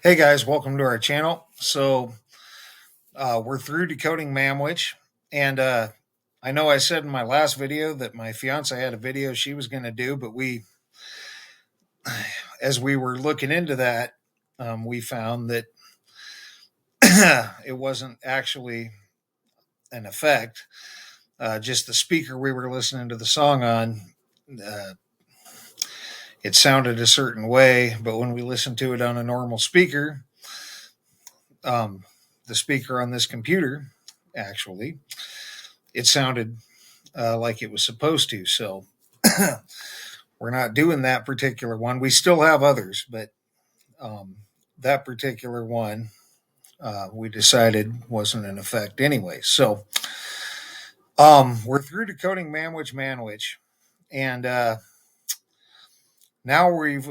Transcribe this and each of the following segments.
Hey guys, welcome to our channel. We're through decoding Mamwich, and I know I said in my last video that my fiance had a video she was going to do, but as we were looking into that, we found that it wasn't actually an effect. Just the speaker we were listening to the song on, uh, it sounded a certain way, but when we listened to it on a normal speaker, um, the speaker on this computer, actually, it sounded like it was supposed to. So we're not doing that particular one. We still have others, but um, that particular one we decided wasn't in effect anyway. So we're through decoding Manwich, and now we've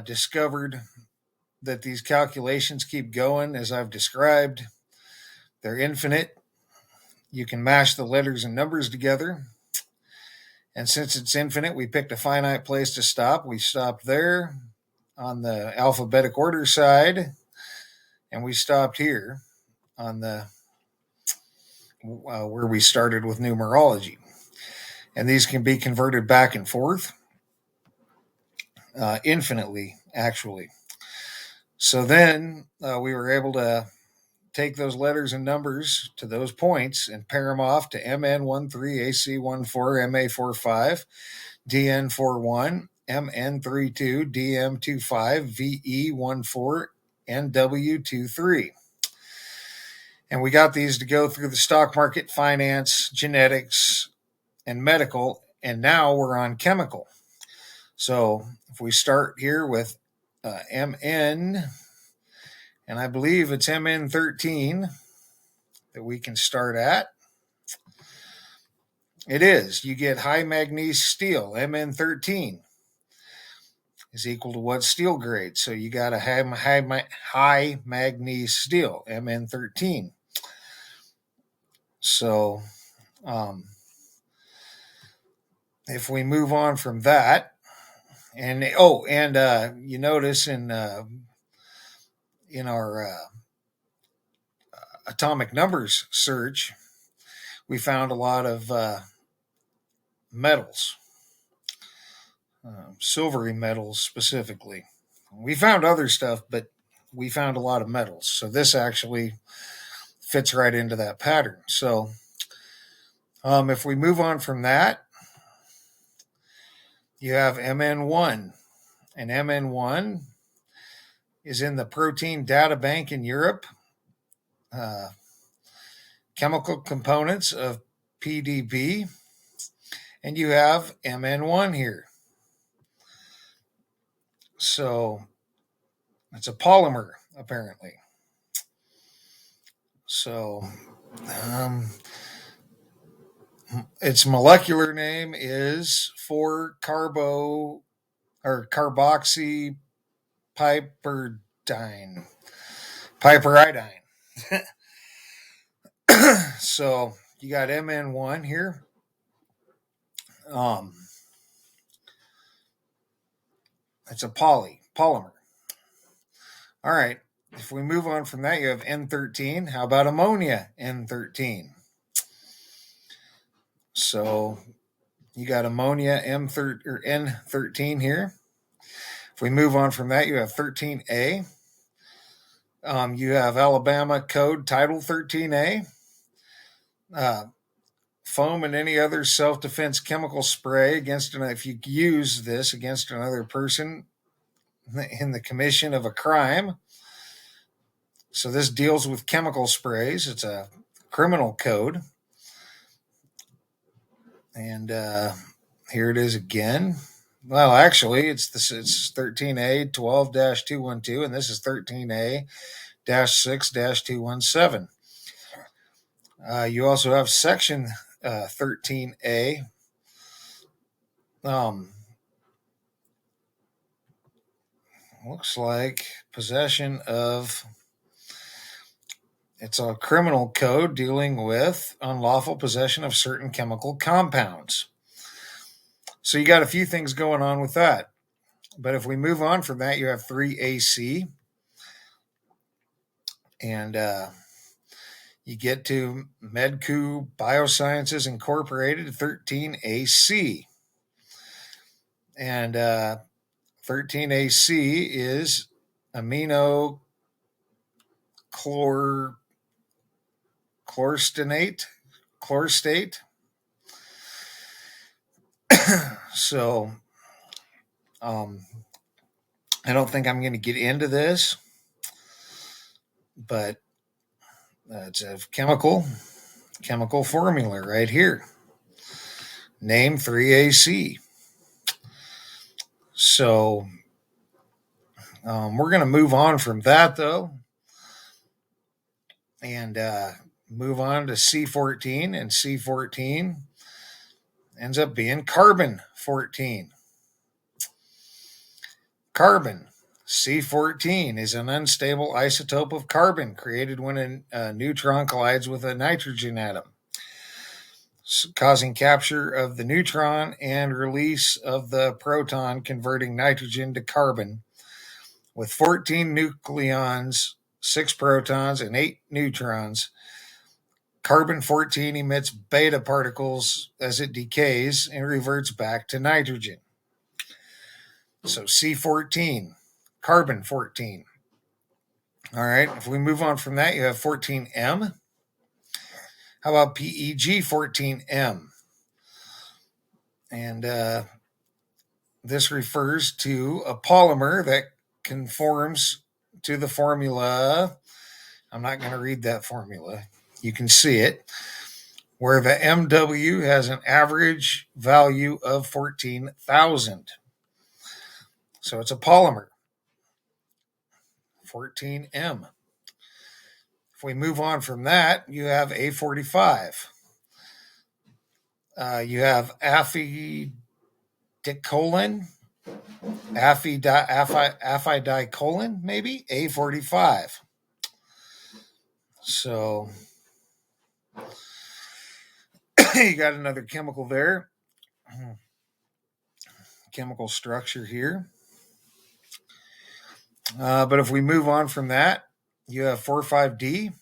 discovered that these calculations keep going as I've described. They're infinite. You can mash the letters and numbers together. And since it's infinite, we picked a finite place to stop. We stopped there on the alphabetic order side, and we stopped here on the where we started with numerology. And these can be converted back and forth infinitely, actually. So then we were able to take those letters and numbers to those points and pair them off to MN13, AC14, MA45, DN41, MN32, DM25, VE14, and W23. And we got these to go through the stock market, finance, genetics, and medical, and now we're on chemical. So if we start here with MN, and I believe it's MN13 that we can start at. It is. You get high manganese steel, MN13 is equal to what steel grade? So you got a high manganese steel, MN13. So if we move on from that, and you notice in our atomic numbers search, we found a lot of metals, silvery metals specifically. We found other stuff, but we found a lot of metals. So this actually fits right into that pattern. So if we move on from that, you have MN1. And MN1 is in the protein data bank in Europe. Chemical components of PDB. And you have MN1 here. So it's a polymer, apparently. So its molecular name is 4-carboxypiperidine. Piperidine. So you got MN1 here. It's a polymer. All right. If we move on from that, you have N13. How about ammonia? N13. So you got ammonia N13 here. If we move on from that, you have 13A. You have Alabama code title 13A. Foam and any other self-defense chemical spray if you use this against another person in the commission of a crime. So this deals with chemical sprays. It's a criminal code. And here it is again. Well, actually, it's 13A 12-212, and this is 13A 6-217. You also have section 13A. Looks like possession of. It's a criminal code dealing with unlawful possession of certain chemical compounds. So you got a few things going on with that. But if we move on from that, you have 3AC. And you get to Medco Biosciences Incorporated 13AC. And 13AC is amino chlorstate. So I don't think I'm going to get into this, but it's a chemical formula right here. Name 3AC. So we're going to move on from that, though, and move on to C14. And C14 ends up being carbon 14. Carbon, C14, is an unstable isotope of carbon created when a neutron collides with a nitrogen atom, causing capture of the neutron and release of the proton, converting nitrogen to carbon. With 14 nucleons, 6 protons, and 8 neutrons, carbon 14 emits beta particles as it decays and reverts back to nitrogen. So C14, carbon 14. All right, if we move on from that, you have 14M. How about PEG 14M? And this refers to a polymer that conforms to the formula. I'm not going to read that formula. You can see it, where the MW has an average value of 14,000. So it's a polymer, 14M. If we move on from that, you have A45. You have affidicolin, maybe, A45. So you got another chemical there. Chemical structure here. But if we move on from that, you have 45D.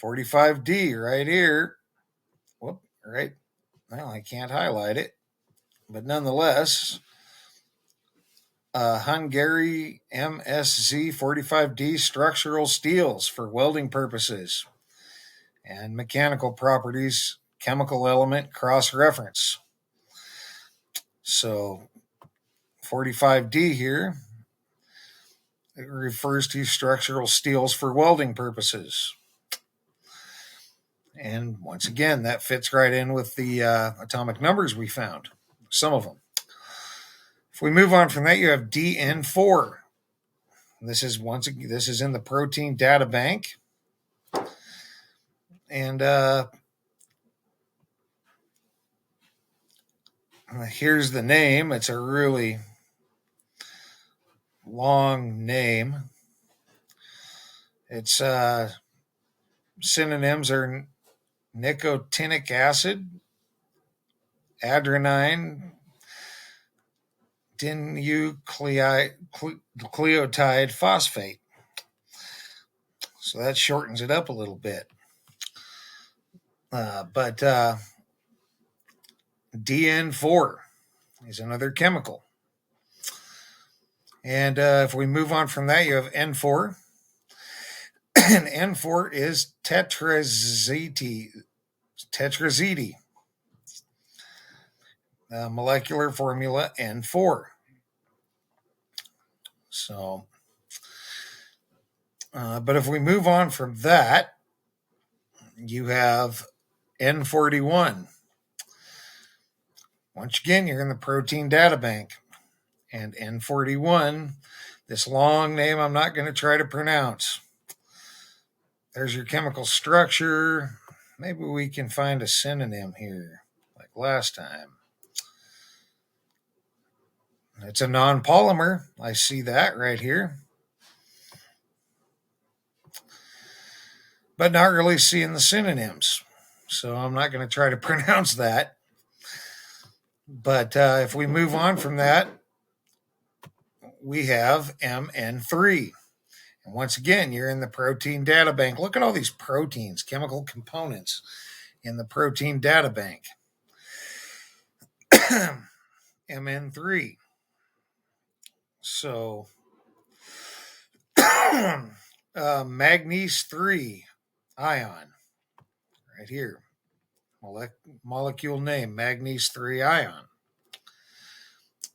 45D right here. Whoop, right. Well, I can't highlight it. But nonetheless, Hungary MSZ 45D structural steels for welding purposes and mechanical properties, chemical element cross-reference. So 45D here, it refers to structural steels for welding purposes. And once again, that fits right in with the atomic numbers we found, some of them. If we move on from that, you have DN4. This is in the protein data bank. And here's the name. It's a really long name. Its synonyms are nicotinic acid, adenine dinucleotide phosphate. So that shortens it up a little bit. But DN4 is another chemical. And if we move on from that, you have N4. And N4 is tetrazeti. Molecular formula N4. So, but if we move on from that, you have N41. Once again, you're in the protein data bank. And N41, this long name I'm not going to try to pronounce. There's your chemical structure. Maybe we can find a synonym here, like last time. It's a non-polymer. I see that right here. But not really seeing the synonyms. So I'm not going to try to pronounce that. But if we move on from that, we have MN3. And once again, you're in the protein data bank. Look at all these proteins, chemical components in the protein data bank. Mn3. So, magnesium 3 ion, right here. Molecule name, magnesium 3 ion.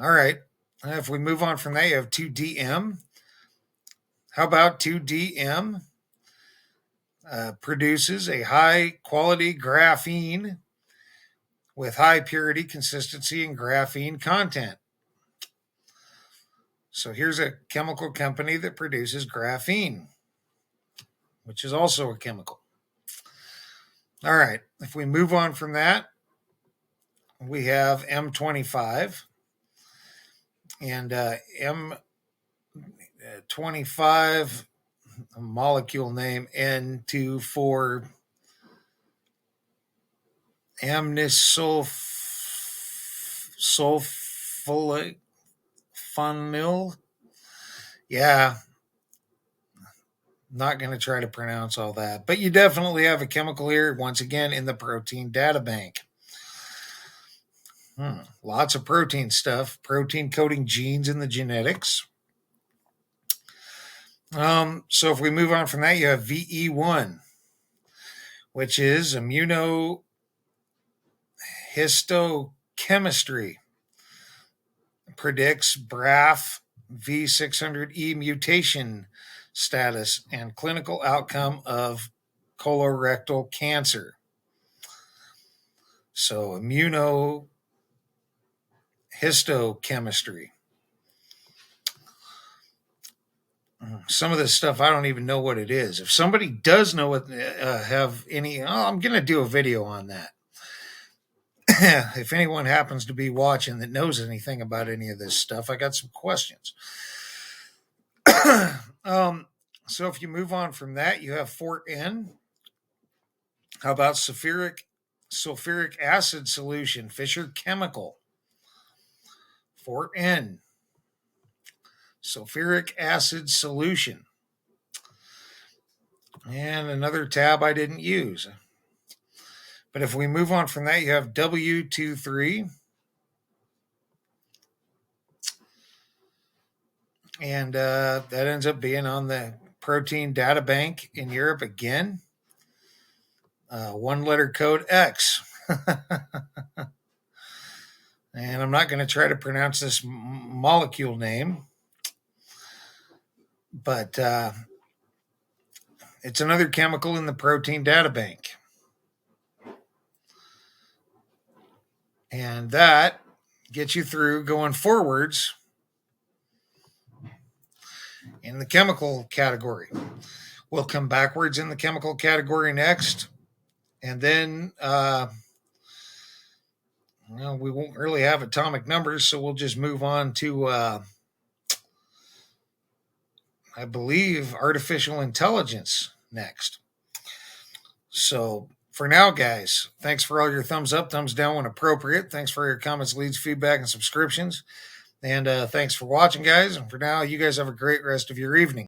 All right. If we move on from that, you have 2DM. How about 2DM produces a high quality graphene with high purity, consistency, and graphene content. So here's a chemical company that produces graphene, which is also a chemical. All right. If we move on from that, we have M25. And M25 molecule name N24 amnisulfonil. Yeah, not going to try to pronounce all that, but you definitely have a chemical here, once again, in the protein data bank. Lots of protein stuff, protein coding genes in the genetics. So if we move on from that, you have VE1, which is immunohistochemistry. Predicts BRAF V600E mutation status and clinical outcome of colorectal cancer. So immunohistochemistry. Some of this stuff, I don't even know what it is. If somebody does know what, have any, I'm going to do a video on that. If anyone happens to be watching that knows anything about any of this stuff, I got some questions. So if you move on from that, you have Fort N. How about sulfuric acid solution, Fisher Chemical? Fort N. Sulfuric acid solution. And another tab I didn't use. But if we move on from that, you have W23. And that ends up being on the protein data bank in Europe again. One letter code X. And I'm not going to try to pronounce this molecule name, but it's another chemical in the protein data bank. And that gets you through going forwards in the chemical category. We'll come backwards in the chemical category next. And then we won't really have atomic numbers, so we'll just move on to, I believe, artificial intelligence next. So for now, guys, thanks for all your thumbs up, thumbs down when appropriate. Thanks for your comments, leads, feedback, and subscriptions. And thanks for watching, guys. And for now, you guys have a great rest of your evening.